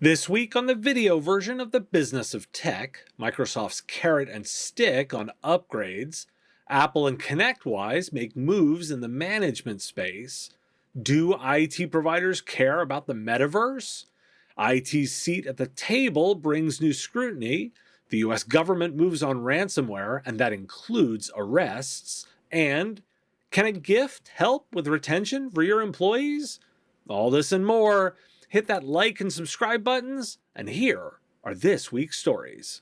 This week on the video version of the Business of Tech, Microsoft's carrot and stick on upgrades, Apple and ConnectWise make moves in the management space. Do IT providers care about the metaverse? IT's seat at the table brings new scrutiny. The US government moves on ransomware, and that includes arrests. And can a gift help with retention for your employees? All this and more. Hit that like and subscribe buttons, and here are this week's stories.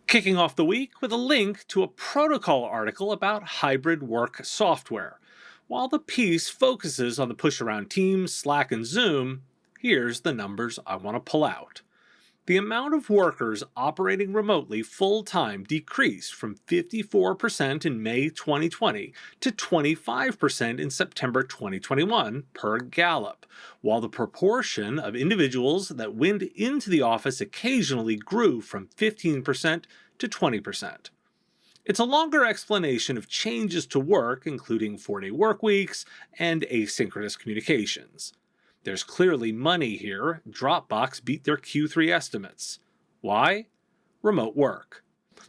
Kicking off the week with a link to a protocol article about hybrid work software. While the piece focuses on the push around Teams, Slack, and Zoom, here's the numbers I want to pull out. The amount of workers operating remotely full-time decreased from 54% in May 2020 to 25% in September 2021 per Gallup, while the proportion of individuals that went into the office occasionally grew from 15% to 20%. It's a longer explanation of changes to work, including 4-day work weeks and asynchronous communications. There's clearly money here. Dropbox beat their Q3 estimates. Why? Remote work.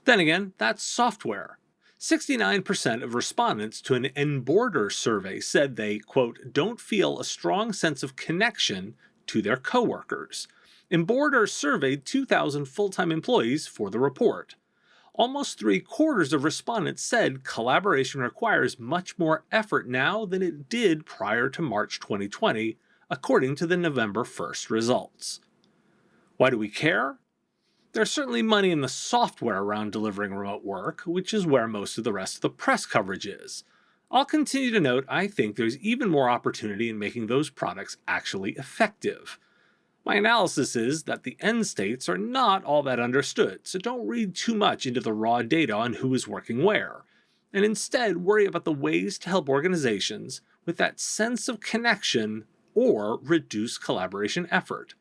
Then again, that's software. 69% of respondents to an Enborder survey said they, quote, don't feel a strong sense of connection to their coworkers. Enborder surveyed 2,000 full-time employees for the report. Almost 3/4 of respondents said collaboration requires much more effort now than it did prior to March 2020, according to the November 1st results. Why do we care? There's certainly money in the software around delivering remote work, which is where most of the rest of the press coverage is. I'll continue to note I think there's even more opportunity in making those products actually effective. My analysis is that the end states are not all that understood, so don't read too much into the raw data on who is working where, and instead worry about the ways to help organizations with that sense of connection or reduce collaboration effort.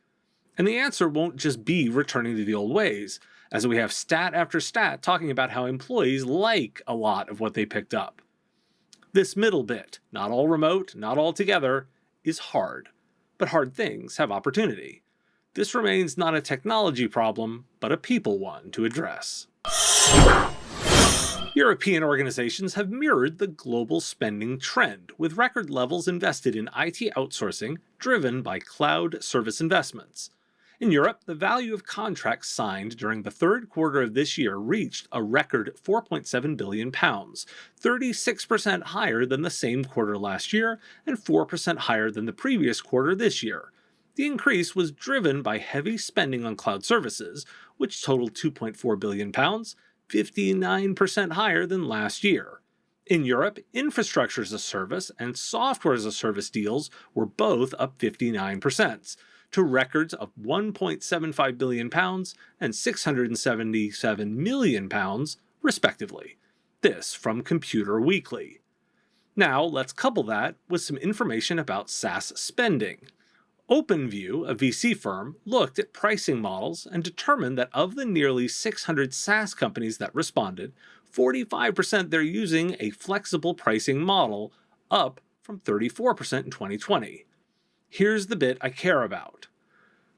And the answer won't just be returning to the old ways, as we have stat after stat talking about how employees like a lot of what they picked up. This middle bit, not all remote, not all together, is hard. But hard things have opportunity. This remains not a technology problem, but a people one to address. European organizations have mirrored the global spending trend, with record levels invested in IT outsourcing driven by cloud service investments. In Europe, the value of contracts signed during the third quarter of this year reached a record £4.7 billion, 36% higher than the same quarter last year and 4% higher than the previous quarter this year. The increase was driven by heavy spending on cloud services, which totaled £2.4 billion, 59% higher than last year. In Europe, infrastructure as a service and software as a service deals were both up 59%, to records of £1.75 billion and £677 million, respectively. This from Computer Weekly. Now let's couple that with some information about SaaS spending. OpenView, a VC firm, looked at pricing models and determined that of the nearly 600 SaaS companies that responded, 45% they're using a flexible pricing model, up from 34% in 2020. Here's the bit I care about.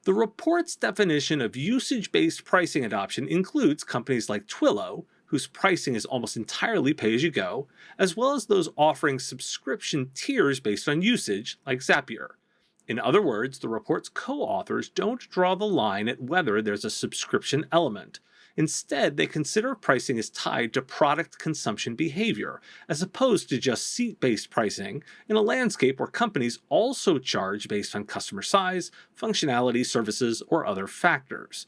The report's definition of usage-based pricing adoption includes companies like Twilio, whose pricing is almost entirely pay-as-you-go, as well as those offering subscription tiers based on usage, like Zapier. In other words, the report's co-authors don't draw the line at whether there's a subscription element. Instead, they consider pricing as tied to product consumption behavior, as opposed to just seat-based pricing in a landscape where companies also charge based on customer size, functionality, services, or other factors.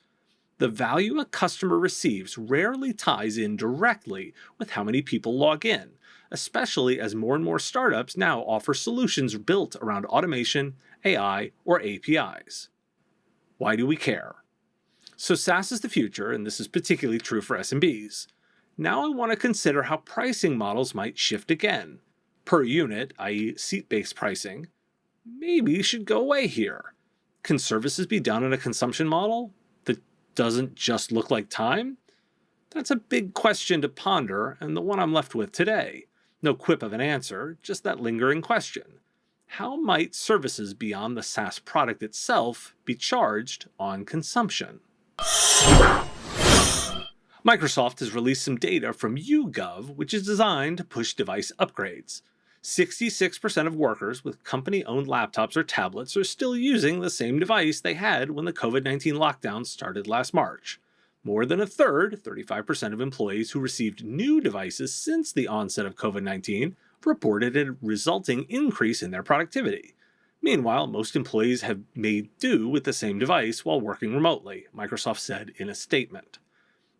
The value a customer receives rarely ties in directly with how many people log in, especially as more and more startups now offer solutions built around automation, AI, or APIs. Why do we care? So SaaS is the future, and this is particularly true for SMBs. Now I want to consider how pricing models might shift again. Per unit, i.e. seat-based pricing, maybe should go away here. Can services be done in a consumption model that doesn't just look like time? That's a big question to ponder, and the one I'm left with today. No quip of an answer, just that lingering question. How might services beyond the SaaS product itself be charged on consumption? Microsoft has released some data from YouGov, which is designed to push device upgrades. 66% of workers with company owned laptops or tablets are still using the same device they had when the COVID-19 lockdown started last March. More than a third, 35% of employees who received new devices since the onset of COVID-19, reported a resulting increase in their productivity. Meanwhile, most employees have made do with the same device while working remotely, Microsoft said in a statement.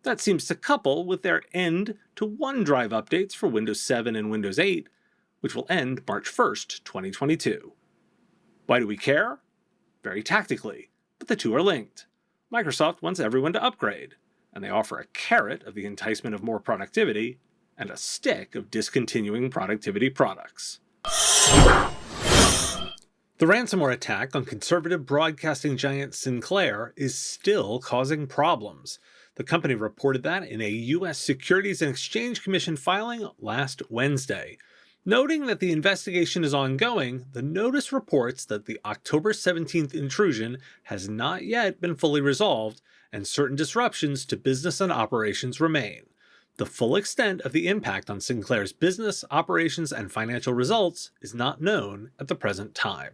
That seems to couple with their end to OneDrive updates for Windows 7 and Windows 8, which will end March 1st, 2022. Why do we care? Very tactically, but the two are linked. Microsoft wants everyone to upgrade, and they offer a carrot of the enticement of more productivity and a stick of discontinuing productivity products. The ransomware attack on conservative broadcasting giant Sinclair is still causing problems. The company reported that in a U.S. Securities and Exchange Commission filing last Wednesday. Noting that the investigation is ongoing, the notice reports that the October 17th intrusion has not yet been fully resolved, and certain disruptions to business and operations remain. The full extent of the impact on Sinclair's business, operations, and financial results is not known at the present time.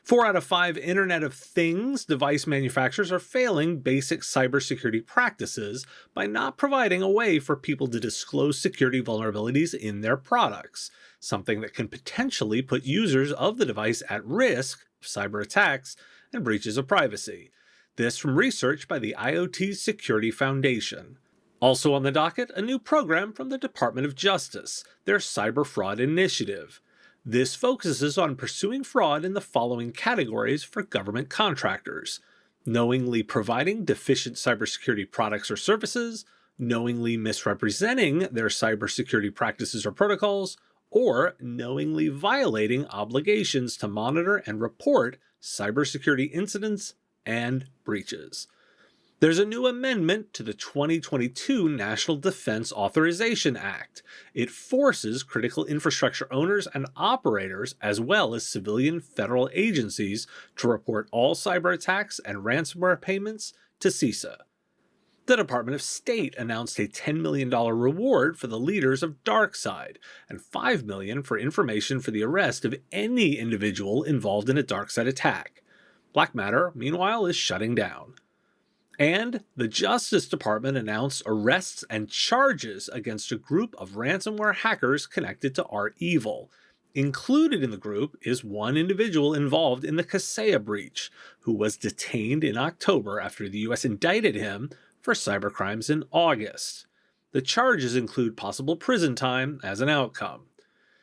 4 out of 5 Internet of Things device manufacturers are failing basic cybersecurity practices by not providing a way for people to disclose security vulnerabilities in their products, something that can potentially put users of the device at risk of cyber attacks and breaches of privacy. This from research by the IoT Security Foundation. Also on the docket, a new program from the Department of Justice, their Cyber Fraud Initiative. This focuses on pursuing fraud in the following categories for government contractors: knowingly providing deficient cybersecurity products or services, knowingly misrepresenting their cybersecurity practices or protocols, or knowingly violating obligations to monitor and report cybersecurity incidents and breaches. There's a new amendment to the 2022 National Defense Authorization Act. It forces critical infrastructure owners and operators, as well as civilian federal agencies, to report all cyber attacks and ransomware payments to CISA. The Department of State announced a $10 million reward for the leaders of DarkSide and $5 million for information for the arrest of any individual involved in a DarkSide attack. Black Matter, meanwhile, is shutting down. And the Justice Department announced arrests and charges against a group of ransomware hackers connected to REvil. Included in the group is one individual involved in the Kaseya breach, who was detained in October after the U.S. indicted him for cybercrimes in August. The charges include possible prison time as an outcome.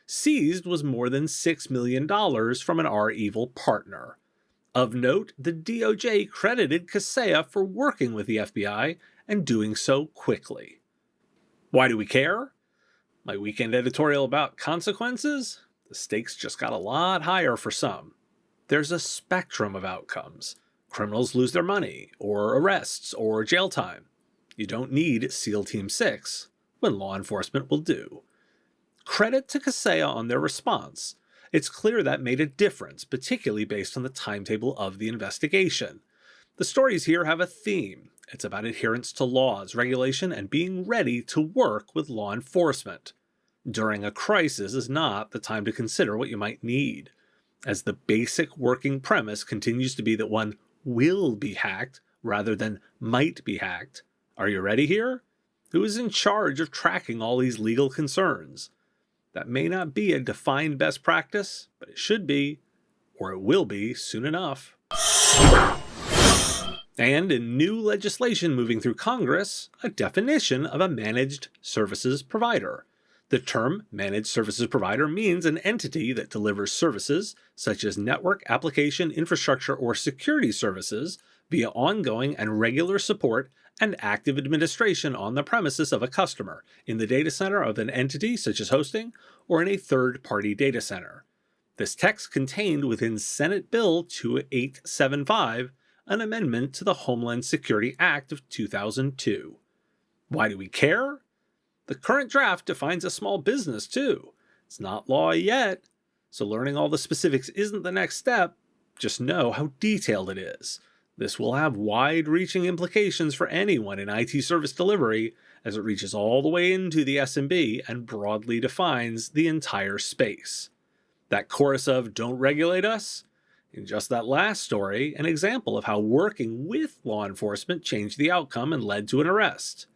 Seized was more than $6 million from an REvil partner. Of note, the DOJ credited Kaseya for working with the FBI and doing so quickly. Why do we care? My weekend editorial about consequences? The stakes just got a lot higher for some. There's a spectrum of outcomes. Criminals lose their money, or arrests, or jail time. You don't need SEAL Team 6, when law enforcement will do. Credit to Kaseya on their response. It's clear that made a difference, particularly based on the timetable of the investigation. The stories here have a theme. It's about adherence to laws, regulation, and being ready to work with law enforcement. During a crisis is not the time to consider what you might need, as the basic working premise continues to be that one will be hacked rather than might be hacked. Are you ready here? Who is in charge of tracking all these legal concerns? That may not be a defined best practice, but it should be, or it will be soon enough. And in new legislation moving through Congress, a definition of a managed services provider. The term managed services provider means an entity that delivers services, such as network, application, infrastructure, or security services, via ongoing and regular support and active administration on the premises of a customer, in the data center of an entity such as hosting, or in a third-party data center. This text contained within Senate Bill 2875, an amendment to the Homeland Security Act of 2002. Why do we care? The current draft defines a small business too. It's not law yet, so learning all the specifics isn't the next step. Just know how detailed it is. This will have wide-reaching implications for anyone in IT service delivery, as it reaches all the way into the SMB and broadly defines the entire space. That chorus of "don't regulate us"? In just that last story, an example of how working with law enforcement changed the outcome and led to an arrest.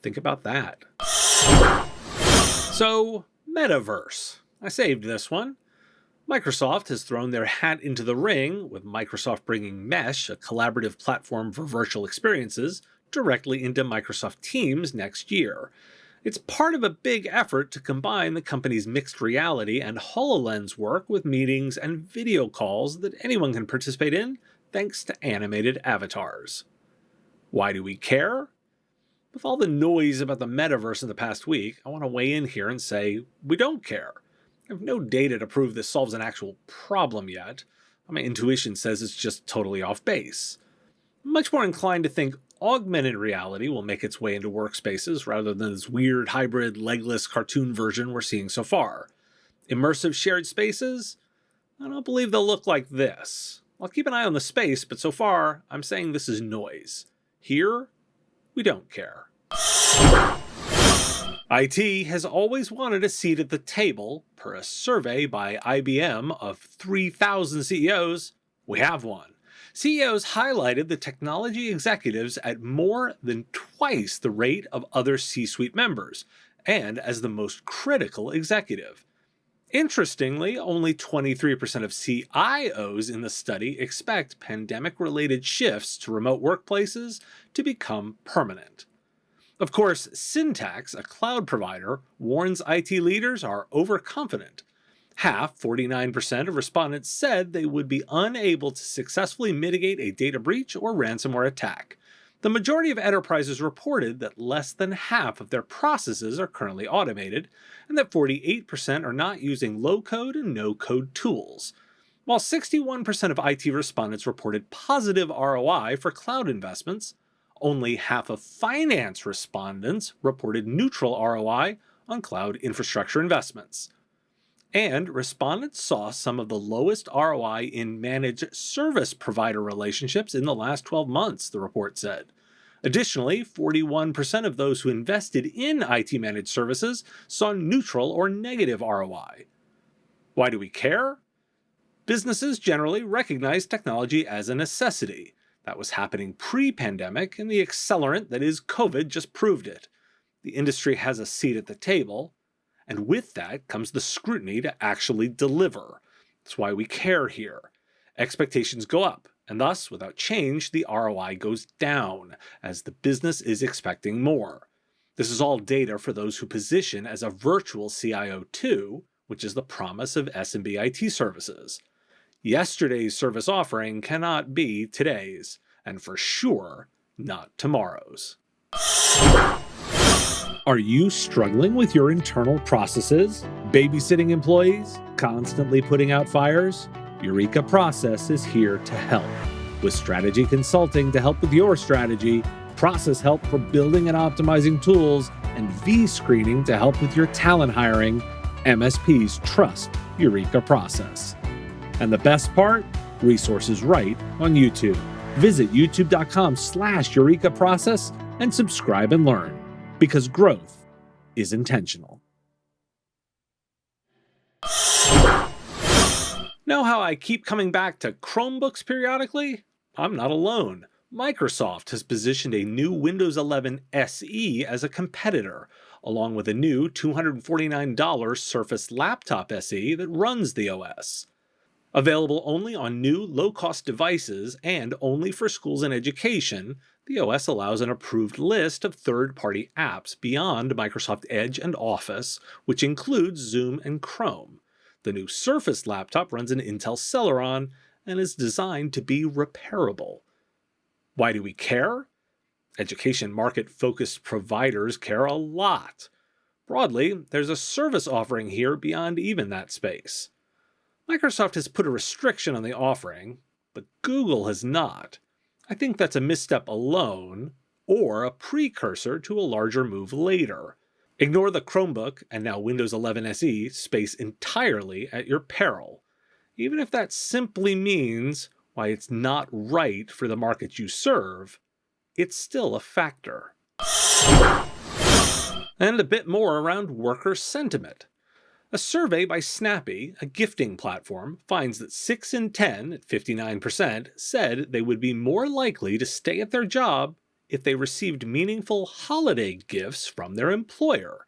Think about that. So, metaverse. I saved this one. Microsoft has thrown their hat into the ring, with Microsoft bringing Mesh, a collaborative platform for virtual experiences, directly into Microsoft Teams next year. It's part of a big effort to combine the company's mixed reality and HoloLens work with meetings and video calls that anyone can participate in thanks to animated avatars. Why do we care? With all the noise about the metaverse in the past week, I want to weigh in here and say we don't care. I have no data to prove this solves an actual problem yet. My intuition says it's just totally off base. I'm much more inclined to think augmented reality will make its way into workspaces rather than this weird hybrid legless cartoon version we're seeing so far. Immersive shared spaces? I don't believe they'll look like this. I'll keep an eye on the space, but so far I'm saying this is noise. Here, we don't care. IT has always wanted a seat at the table. Per a survey by IBM of 3,000 CEOs, we have one. CEOs highlighted the technology executives at more than twice the rate of other C-suite members, and as the most critical executive. Interestingly, only 23% of CIOs in the study expect pandemic-related shifts to remote workplaces to become permanent. Of course, Syntax, a cloud provider, warns IT leaders are overconfident. Half, 49% of respondents said they would be unable to successfully mitigate a data breach or ransomware attack. The majority of enterprises reported that less than half of their processes are currently automated, and that 48% are not using low-code and no-code tools. While 61% of IT respondents reported positive ROI for cloud investments, only half of finance respondents reported neutral ROI on cloud infrastructure investments. And respondents saw some of the lowest ROI in managed service provider relationships in the last 12 months, the report said. Additionally, 41% of those who invested in IT managed services saw neutral or negative ROI. Why do we care? Businesses generally recognize technology as a necessity. That was happening pre-pandemic, and the accelerant that is COVID just proved it. The industry has a seat at the table, and with that comes the scrutiny to actually deliver. That's why we care here. Expectations go up, and thus, without change, the ROI goes down, as the business is expecting more. This is all data for those who position as a virtual CIO too, which is the promise of SMB IT services. Yesterday's service offering cannot be today's, and for sure, not tomorrow's. Are you struggling with your internal processes? Babysitting employees? Constantly putting out fires? Eureka Process is here to help. With strategy consulting to help with your strategy, process help for building and optimizing tools, and V-screening to help with your talent hiring, MSPs trust Eureka Process. And the best part? Resources right on YouTube. Visit youtube.com/Eureka Process and subscribe and learn, because growth is intentional. Know how I keep coming back to Chromebooks periodically? I'm not alone. Microsoft has positioned a new Windows 11 SE as a competitor, along with a new $249 Surface Laptop SE that runs the OS. Available only on new low-cost devices and only for schools and education, the OS allows an approved list of third-party apps beyond Microsoft Edge and Office, which includes Zoom and Chrome. The new Surface laptop runs an Intel Celeron and is designed to be repairable. Why do we care? Education market-focused providers care a lot. Broadly, there's a service offering here beyond even that space. Microsoft has put a restriction on the offering, but Google has not. I think that's a misstep alone, or a precursor to a larger move later. Ignore the Chromebook and now Windows 11 SE space entirely at your peril, even if that simply means why it's not right for the market you serve. It's still a factor. And a bit more around worker sentiment. A survey by Snappy, a gifting platform, finds that 6 in 10, at 59%, said they would be more likely to stay at their job if they received meaningful holiday gifts from their employer.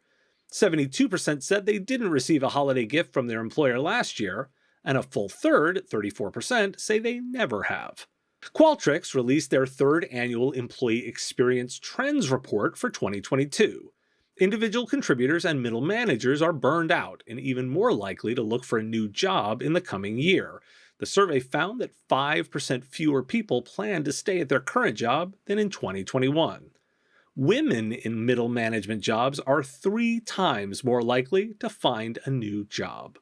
72% said they didn't receive a holiday gift from their employer last year, and a full third, 34%, say they never have. Qualtrics released their third annual Employee Experience Trends Report for 2022. Individual contributors and middle managers are burned out and even more likely to look for a new job in the coming year. The survey found that 5% fewer people plan to stay at their current job than in 2021. Women in middle management jobs are 3 times more likely to find a new job.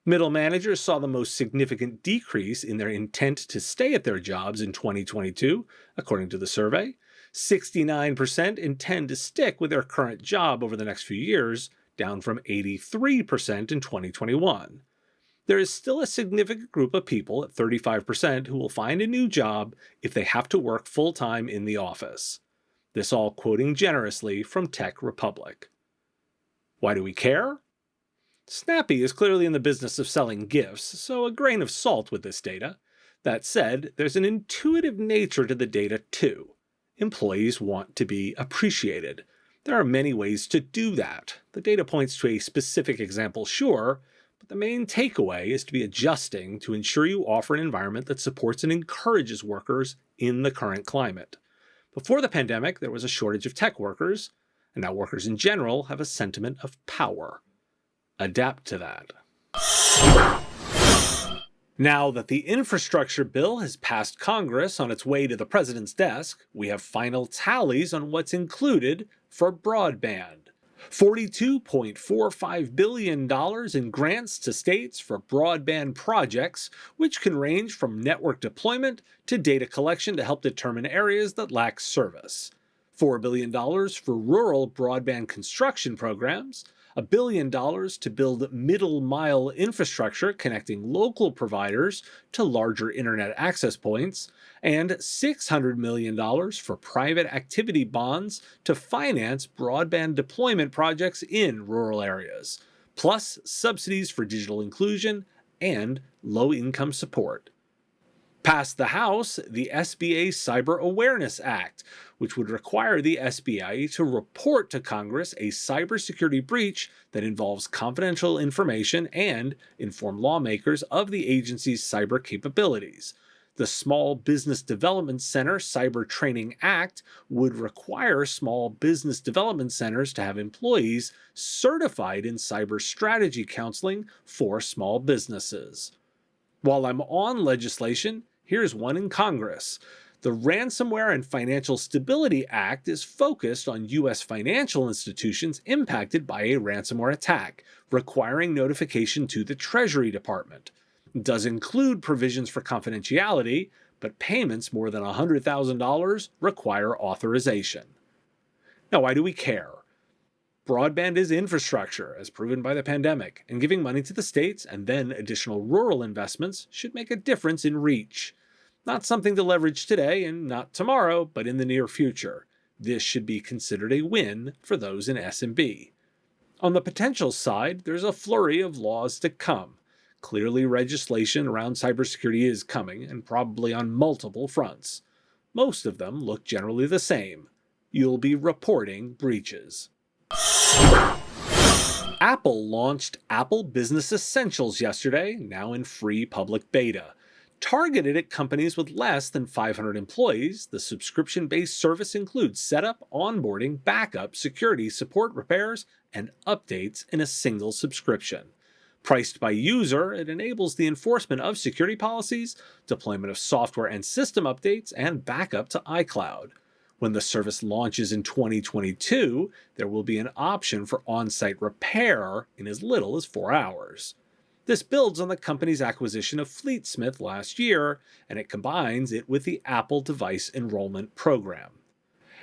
Middle managers saw the most significant decrease in their intent to stay at their jobs in 2022, according to the survey. 69% intend to stick with their current job over the next few years, down from 83% in 2021. There is still a significant group of people at 35% who will find a new job if they have to work full-time in the office. This all quoting generously from Tech Republic. Why do we care? Snappy is clearly in the business of selling gifts, so a grain of salt with this data. That said, there's an intuitive nature to the data too. Employees want to be appreciated. There are many ways to do that. The data points to a specific example, sure, but the main takeaway is to be adjusting to ensure you offer an environment that supports and encourages workers in the current climate. Before the pandemic, there was a shortage of tech workers, and now workers in general have a sentiment of power. Adapt to that. Now that the infrastructure bill has passed Congress on its way to the president's desk, we have final tallies on what's included for broadband. $42.45 billion in grants to states for broadband projects, which can range from network deployment to data collection to help determine areas that lack service. $4 billion for rural broadband construction programs, $1 billion to build middle-mile infrastructure connecting local providers to larger internet access points, and $600 million for private activity bonds to finance broadband deployment projects in rural areas, plus subsidies for digital inclusion and low-income support. Passed the House, the SBA Cyber Awareness Act, which would require the SBA to report to Congress a cybersecurity breach that involves confidential information and inform lawmakers of the agency's cyber capabilities. The Small Business Development Center Cyber Training Act would require small business development centers to have employees certified in cyber strategy counseling for small businesses. While I'm on legislation, here's one in Congress. The Ransomware and Financial Stability Act is focused on U.S. financial institutions impacted by a ransomware attack, requiring notification to the Treasury Department. It does include provisions for confidentiality, but payments more than $100,000 require authorization. Now, why do we care? Broadband is infrastructure, as proven by the pandemic, and giving money to the states and then additional rural investments should make a difference in reach. Not something to leverage today and not tomorrow, but in the near future. This should be considered a win for those in SMB. On the potential side, there's a flurry of laws to come. Clearly, legislation around cybersecurity is coming, and probably on multiple fronts. Most of them look generally the same. You'll be reporting breaches. Apple launched Apple Business Essentials yesterday, now in free public beta. Targeted at companies with less than 500 employees, the subscription-based service includes setup, onboarding, backup, security, support, repairs, and updates in a single subscription. Priced by user, it enables the enforcement of security policies, deployment of software and system updates, and backup to iCloud. When the service launches in 2022, there will be an option for on-site repair in as little as 4 hours. This builds on the company's acquisition of Fleetsmith last year, and it combines it with the Apple Device Enrollment Program.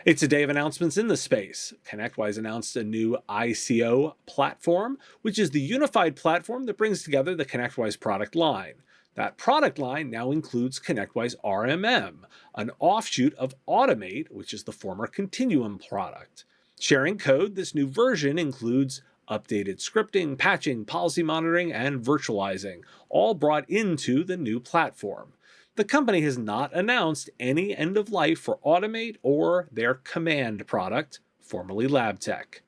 It's a day of announcements in the space. ConnectWise announced a new ICO platform, which is the unified platform that brings together the ConnectWise product line. That product line now includes ConnectWise RMM, an offshoot of Automate, which is the former Continuum product. Sharing code, this new version includes updated scripting, patching, policy monitoring, and virtualizing, all brought into the new platform. The company has not announced any end of life for Automate or their Command product, formerly LabTech.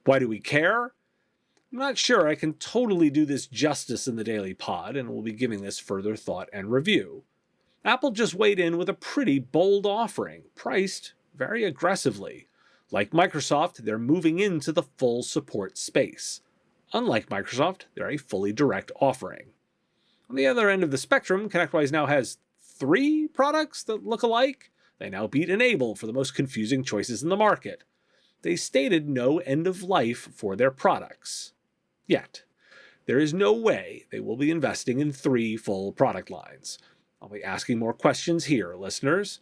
Why do we care? I'm not sure I can totally do this justice in the Daily Pod, and we'll be giving this further thought and review. Apple just weighed in with a pretty bold offering, priced very aggressively. Like Microsoft, they're moving into the full support space. Unlike Microsoft, they're a fully direct offering. On the other end of the spectrum, ConnectWise now has 3 products that look alike. They now beat Enable for the most confusing choices in the market. They stated no end of life for their products. Yet, there is no way they will be investing in 3 full product lines. I'll be asking more questions here, listeners.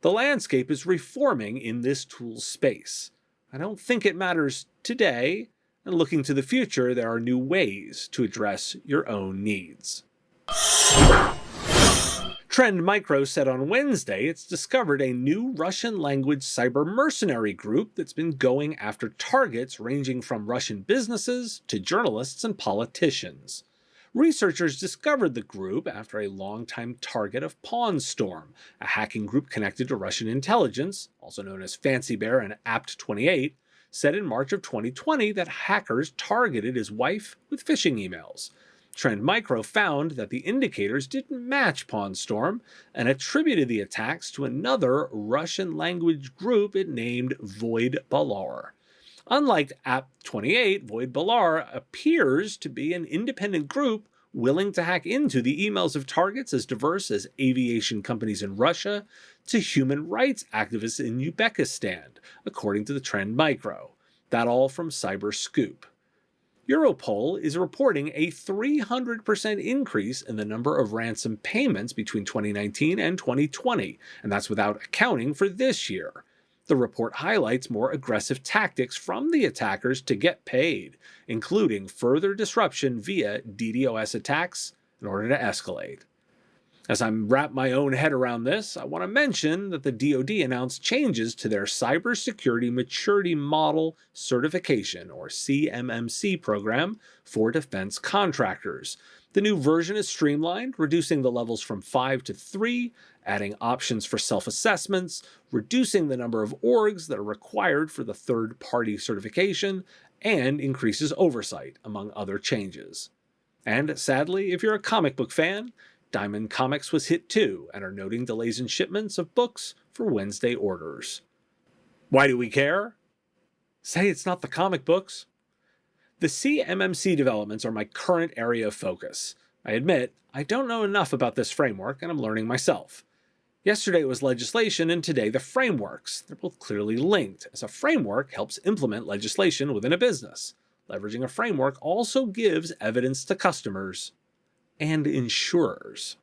The landscape is reforming in this tool space. I don't think it matters today, and looking to the future, there are new ways to address your own needs. Trend Micro said on Wednesday it's discovered a new Russian language cyber mercenary group that's been going after targets ranging from Russian businesses to journalists and politicians. Researchers discovered the group after a longtime target of Pawnstorm, a hacking group connected to Russian intelligence, also known as Fancy Bear and Apt28, said in March of 2020 that hackers targeted his wife with phishing emails. Trend Micro found that the indicators didn't match Pawnstorm and attributed the attacks to another Russian language group it named Void Balar. Unlike Apt28, Void Balar appears to be an independent group willing to hack into the emails of targets as diverse as aviation companies in Russia to human rights activists in Uzbekistan, according to the Trend Micro. That all from Cyberscoop. Europol is reporting a 300% increase in the number of ransom payments between 2019 and 2020, and that's without accounting for this year. The report highlights more aggressive tactics from the attackers to get paid, including further disruption via DDoS attacks in order to escalate. As I wrap my own head around this, I want to mention that the DoD announced changes to their Cybersecurity Maturity Model Certification, or CMMC program, for defense contractors. The new version is streamlined, reducing the levels from 5 to 3, adding options for self-assessments, reducing the number of orgs that are required for the third-party certification, and increases oversight, among other changes. And sadly, if you're a comic book fan, Diamond Comics was hit too, and are noting delays in shipments of books for Wednesday orders. Why do we care? Say it's not the comic books. The CMMC developments are my current area of focus. I admit, I don't know enough about this framework, and I'm learning myself. Yesterday it was legislation, and today the frameworks. They're both clearly linked, as a framework helps implement legislation within a business. Leveraging a framework also gives evidence to customers and insurers.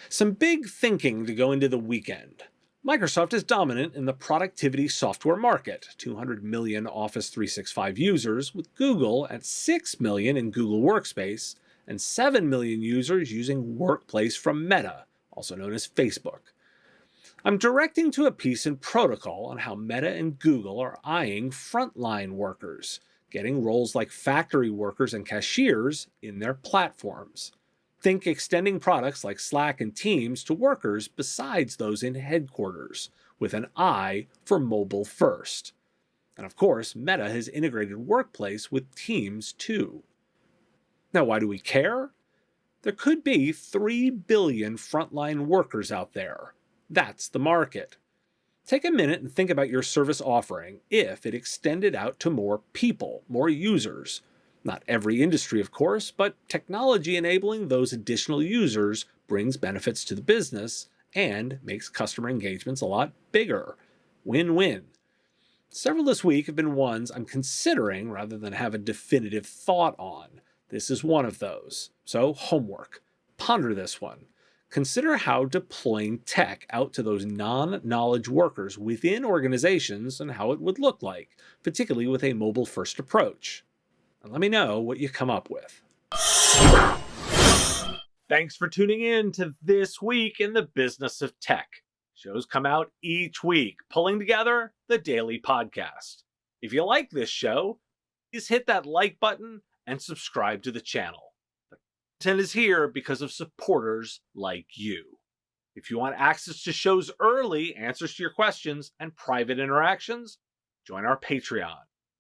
Some big thinking to go into the weekend. Microsoft is dominant in the productivity software market, 200 million Office 365 users, with Google at 6 million in Google Workspace and 7 million users using Workplace from Meta, also known as Facebook. I'm directing to a piece in Protocol on how Meta and Google are eyeing frontline workers, getting roles like factory workers and cashiers in their platforms. Think extending products like Slack and Teams to workers besides those in headquarters, with an eye for mobile first. And of course, Meta has integrated Workplace with Teams too. Now, why do we care? There could be 3 billion frontline workers out there. That's the market. Take a minute and think about your service offering if it extended out to more people, more users. Not every industry, of course, but technology enabling those additional users brings benefits to the business and makes customer engagements a lot bigger. Win-win. Several this week have been ones I'm considering rather than have a definitive thought on. This is one of those. So, homework. Ponder this one. Consider how deploying tech out to those non knowledge workers within organizations and how it would look like, particularly with a mobile first approach. And let me know what you come up with. Thanks for tuning in to This Week in the Business of Tech. Shows come out each week, pulling together the daily podcast. If you like this show, please hit that like button and subscribe to the channel. The content is here because of supporters like you. If you want access to shows early, answers to your questions, and private interactions, join our Patreon.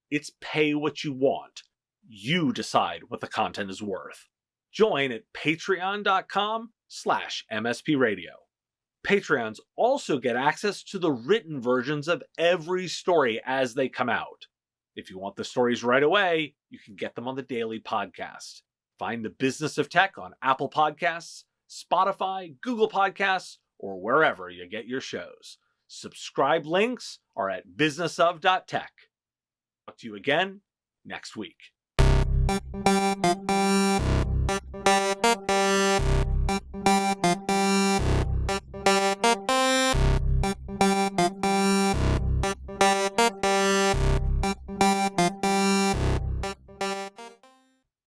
It's pay what you want. You decide what the content is worth. Join at patreon.com/MSPradio. Patreons also get access to the written versions of every story as they come out. If you want the stories right away, you can get them on the daily podcast. Find the Business of Tech on Apple Podcasts, Spotify, Google Podcasts, or wherever you get your shows. Subscribe links are at businessof.tech. Talk to you again next week.